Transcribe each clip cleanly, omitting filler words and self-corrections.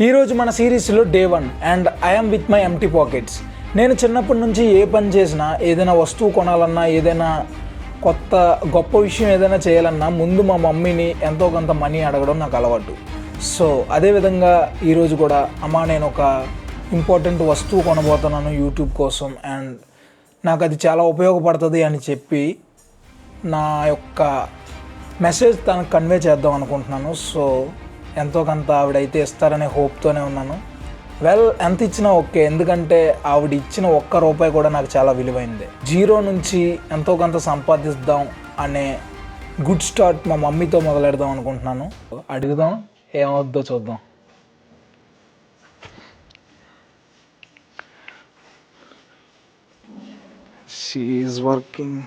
ఈరోజు మన సిరీస్లో day 1 and I'm with my empty pockets. నేను చిన్నప్పటి నుంచి ఏ పని చేసినా, ఏదైనా వస్తువు కొనాలన్నా, ఏదైనా కొత్త గొప్ప విషయం ఏదైనా చేయాలన్నా ముందు మా మమ్మీని ఎంతో కొంత మనీ అడగడం నాకు అలవాటు. సో అదేవిధంగా ఈరోజు కూడా అమ్మ నేను ఒక ఇంపార్టెంట్ వస్తువు కొనబోతున్నాను యూట్యూబ్ కోసం అండ్ నాకు అది చాలా ఉపయోగపడుతుంది అని చెప్పి నా యొక్క మెసేజ్ తనకు కన్వే చేద్దాం అనుకుంటున్నాను. సో ఎంతో కొంత ఆవిడైతే ఇస్తారనే హోప్తోనే ఉన్నాను. ఎంత ఇచ్చినా ఓకే, ఎందుకంటే ఆవిడ ఇచ్చిన ఒక్క రూపాయి కూడా నాకు చాలా విలువైంది. జీరో నుంచి ఎంతో కొంత సంపాదిద్దాం అనే గుడ్ స్టార్ట్ మా మమ్మీతో మొదలెడదాం అనుకుంటున్నాను. అడుగుదాం, ఏమవుద్దో చూద్దాం. She is working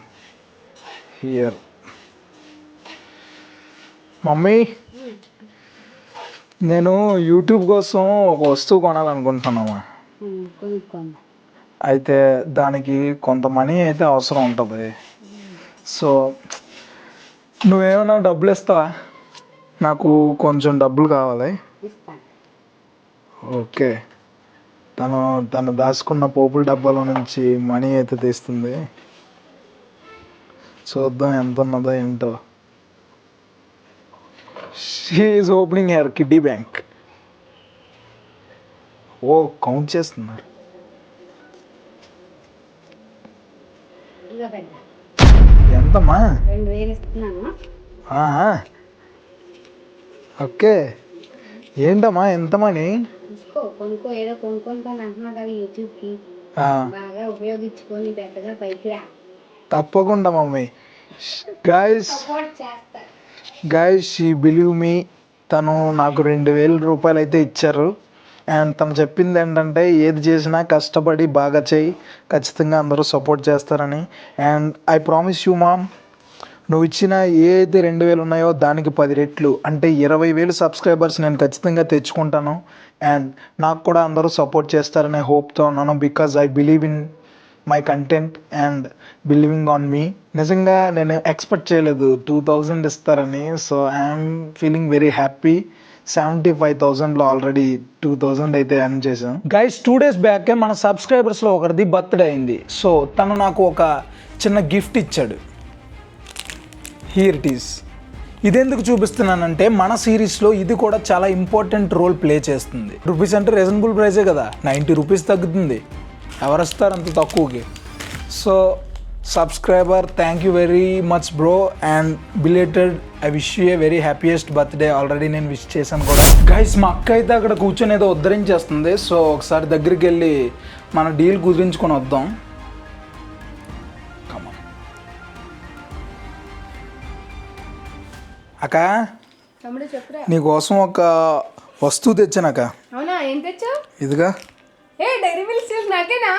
here. Mummy, నేను యూట్యూబ్ కోసం ఒక వస్తువు కొనాలనుకుంటున్నామా. అయితే దానికి కొంత మనీ అయితే అవసరం ఉంటుంది. సో నువ్వేమైనా డబ్బులు ఇస్తావా? నాకు కొంచెం డబ్బులు కావాలి. ఓకే, తను దాచుకున్న పోపుల డబ్బాలో నుంచి మనీ అయితే తీస్తుంది. చూద్దాం ఎంత ఉన్నదో ఏంటో. She is opening her kiddie bank. ఓ, కౌంట్ చేస్తున్నారు. ఎంతమ్మా? ఓకే, ఏంటమ్మా ఎంత మనీ? తప్పకుండా mummy. Guys she believe me, తను నాకు 2000 రూపాయలు అయితే ఇచ్చారు. అండ్ తను చెప్పింది ఏంటంటే ఏది చేసినా కష్టపడి బాగా చేయి, ఖచ్చితంగా అందరూ సపోర్ట్ చేస్తారని. And I promise you mom, నువ్వు ఇచ్చిన ఏదైతే 2000 ఉన్నాయో దానికి 10 రెట్లు అంటే 20,000 సబ్స్క్రైబర్స్ నేను ఖచ్చితంగా తెచ్చుకుంటాను. అండ్ నాకు కూడా అందరూ సపోర్ట్ చేస్తారనే హోప్తో ఉన్నాను. Because I believe in my content and believing on me. నిజంగా నేను ఎక్స్పెక్ట్ చేయలేదు 2000 ఇస్తారని. So I'm feeling very happy. 75,000లో ఆల్రెడీ 2000 అయితే ఎర్న్ చేశాను. గైస్ 2 days బ్యాకే మన సబ్స్క్రైబర్స్లో ఒకరిది బర్త్డే అయింది. సో తను నాకు ఒక చిన్న గిఫ్ట్ ఇచ్చాడు. Here it is. ఇదెందుకు చూపిస్తున్నానంటే మన సిరీస్లో ఇది కూడా చాలా ఇంపార్టెంట్ రోల్ ప్లే చేస్తుంది. రూపీస్ అంటే రీజనబుల్ ప్రైజే కదా, 90 రూపీస్ తగ్గుతుంది. ఎవరు వస్తారు అంత తక్కువకి? So subscriber, thank you very much bro and belated I wish you a very happiest birthday. Already నేను విష్ చేశాను కూడా. గైస్ మా అక్క అయితే అక్కడ కూర్చొని ఏదో ఉద్ధరించేస్తుంది. సో ఒకసారి దగ్గరికి వెళ్ళి మన డీల్ కుదిరించుకొని వద్దాం. అక్క, నీకోసం ఒక వస్తువు తెచ్చానక్క. అవునా, ఏం తెచ్చావు? ఇదిగా. ఏ డైరీ మిల్క్ జ్యూస్ నాకేనా?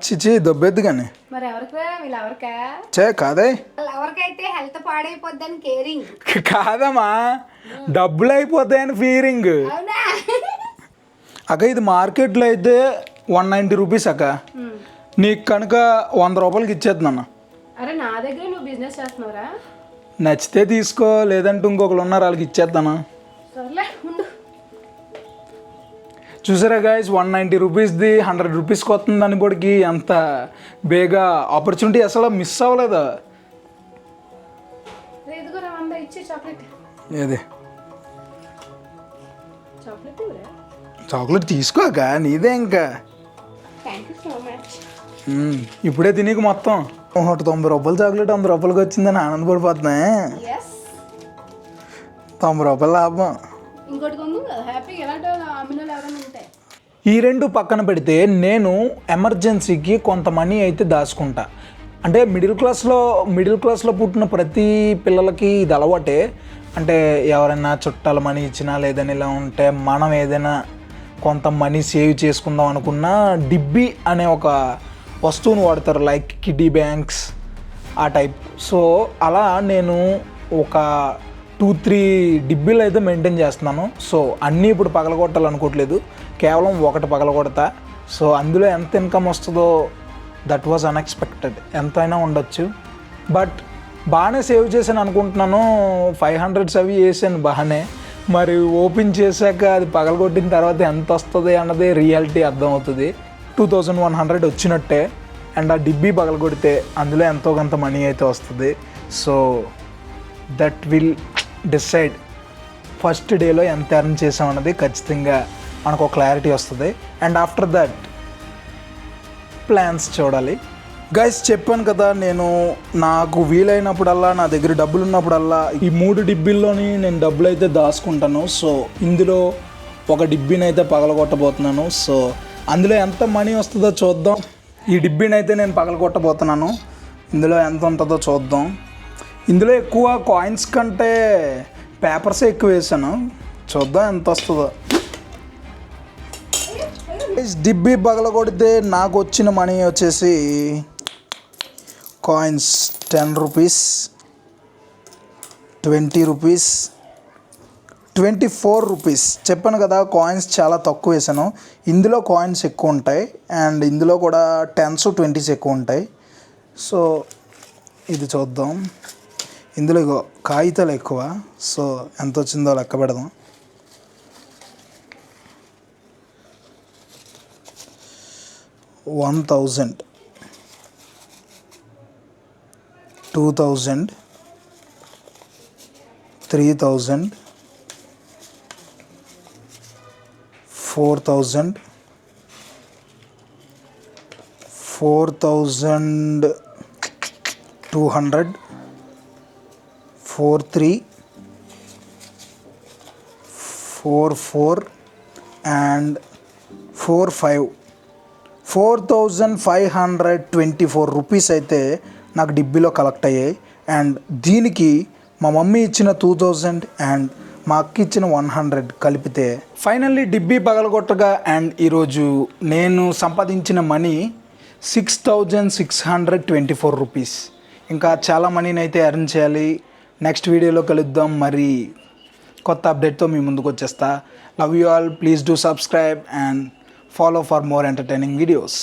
చిచి దొబ్బెద్దు కానీ. మరి ఎవరికా? వీళ్ళు ఎవరికా? చే కాదే, ఎవరికైతే హెల్త్ పాడైపోద్దని కేరింగ్. కాదమ్మా, డబ్బులు అయిపోతాయని ఫీరింగ్. అవునా అక్క, ఇది మార్కెట్లో అయితే 190 రూపీస్ అక్క. నీకు కనుక 100 రూపాయలకి ఇచ్చేస్తున్నాను. అరే నా దగ్గర నువ్వు బిజినెస్ చేస్తున్నావురా? నచ్చితే తీసుకో, లేదంటే ఇంకొకరు ఉన్నారు వాళ్ళకి ఇచ్చేస్తాను. సర్లే ఉండు. చూసారా గాయస్, 190 రూపీస్ది 100 రూపీస్కి వస్తుంది అనుకోడికి అంత బేగా ఆపర్చునిటీ అసలు మిస్ అవ్వలేదా? ఏది చాక్లెట్ తీసుకోక, నీదే ఇంకా. ఇప్పుడే తినక మొత్తం 190 రూపాయల చాక్లెట్ 100 రూపాయలకి వచ్చిందని ఆనందపడిపోతున్నా. 90 రూపాయల లాభం. ఈ రెండు పక్కన పెడితే నేను ఎమర్జెన్సీకి కొంత మనీ అయితే దాచుకుంటా. అంటే మిడిల్ క్లాస్లో పుట్టిన ప్రతి పిల్లలకి ఇది అలవాటే. అంటే ఎవరైనా చుట్టాల మనీ ఇచ్చినా లేదని ఇలా ఉంటే మనం ఏదైనా కొంత మనీ సేవ్ చేసుకుందాం అనుకున్నా డిబ్బీ అనే ఒక వస్తువును వాడతారు, లైక్ కిడ్డీ బ్యాంక్స్ ఆ టైప్. సో అలా నేను ఒక 2-3 డిబ్బీలు అయితే మెయింటైన్ చేస్తున్నాను. సో అన్నీ ఇప్పుడు పగలగొట్టాలనుకోవట్లేదు, కేవలం ఒకటి పగలగొడతా. సో అందులో ఎంత ఇన్కమ్ వస్తుందో దట్ వాజ్ అన్ఎక్స్పెక్టెడ్. ఎంతైనా ఉండొచ్చు, బట్ బాగానే సేవ్ చేశాను అనుకుంటున్నాను. 500 అవి వేసాను బాగానే. మరి ఓపెన్ చేశాక అది పగలగొట్టిన తర్వాత ఎంత వస్తుంది అన్నది రియాలిటీ అర్థమవుతుంది. 2100 వచ్చినట్టే. అండ్ ఆ డిబ్బీ పగలగొడితే అందులో ఎంతో కొంత మనీ అయితే వస్తుంది. So that will decide first డేలో ఎంత ఎర్న్ చేసామన్నది ఖచ్చితంగా మనకు ఒక క్లారిటీ వస్తుంది. అండ్ ఆఫ్టర్ దట్ ప్లాన్స్ చూడాలి. గైస్ చెప్పాను కదా, నేను నాకు వీలైనప్పుడల్లా నా దగ్గర డబ్బులు ఉన్నప్పుడల్లా ఈ 3 డిబ్బీల్లోని నేను డబ్బులు అయితే దాచుకుంటాను. సో ఇందులో ఒక డిబ్బీని అయితే పగలగొట్టబోతున్నాను. సో అందులో ఎంత మనీ వస్తుందో చూద్దాం. ఈ డిబ్బీని అయితే నేను పగలగొట్టబోతున్నాను. ఇందులో ఎంత ఉంటుందో చూద్దాం. ఇందులో ఎక్కువ కాయిన్స్ కంటే పేపర్సే ఎక్కువ వేసాను. చూద్దాం ఎంత వస్తుందో. డిబ్బీ పగలగొడితే నాకు వచ్చిన మనీ వచ్చేసి కాయిన్స్ 10 రూపీస్, 20 రూపీస్, 24 రూపీస్. చెప్పాను కదా కాయిన్స్ చాలా తక్కువ వేసాను. ఇందులో కాయిన్స్ ఎక్కువ ఉంటాయి అండ్ ఇందులో కూడా 10s 20s ఎక్కువ ఉంటాయి. సో ఇది చూద్దాం. ఇందులో ఇగో కాగితాలు ఎక్కువ. సో ఎంత వచ్చిందో లెక్క పెడదాం. 1000, 2000, 3000, 4000, 4200, 43, 44 and 45. 4524 రూపీస్ అయితే నాకు డిబ్బీలో కలెక్ట్ అయ్యాయి. అండ్ దీనికి మా మమ్మీ ఇచ్చిన 2000 అండ్ మా అక్క ఇచ్చిన 100 కలిపితే ఫైనల్లీ డిబ్బీ పగలగొట్టగా అండ్ ఈరోజు నేను సంపాదించిన మనీ 6624 రూపీస్. ఇంకా చాలా మనీని అయితే ఎర్న్ చేయాలి. నెక్స్ట్ వీడియోలో కలుద్దాం. మరి కొత్త అప్డేట్తో మీ ముందుకు వచ్చేస్తా. Love you all. Please do subscribe and follow for more entertaining videos.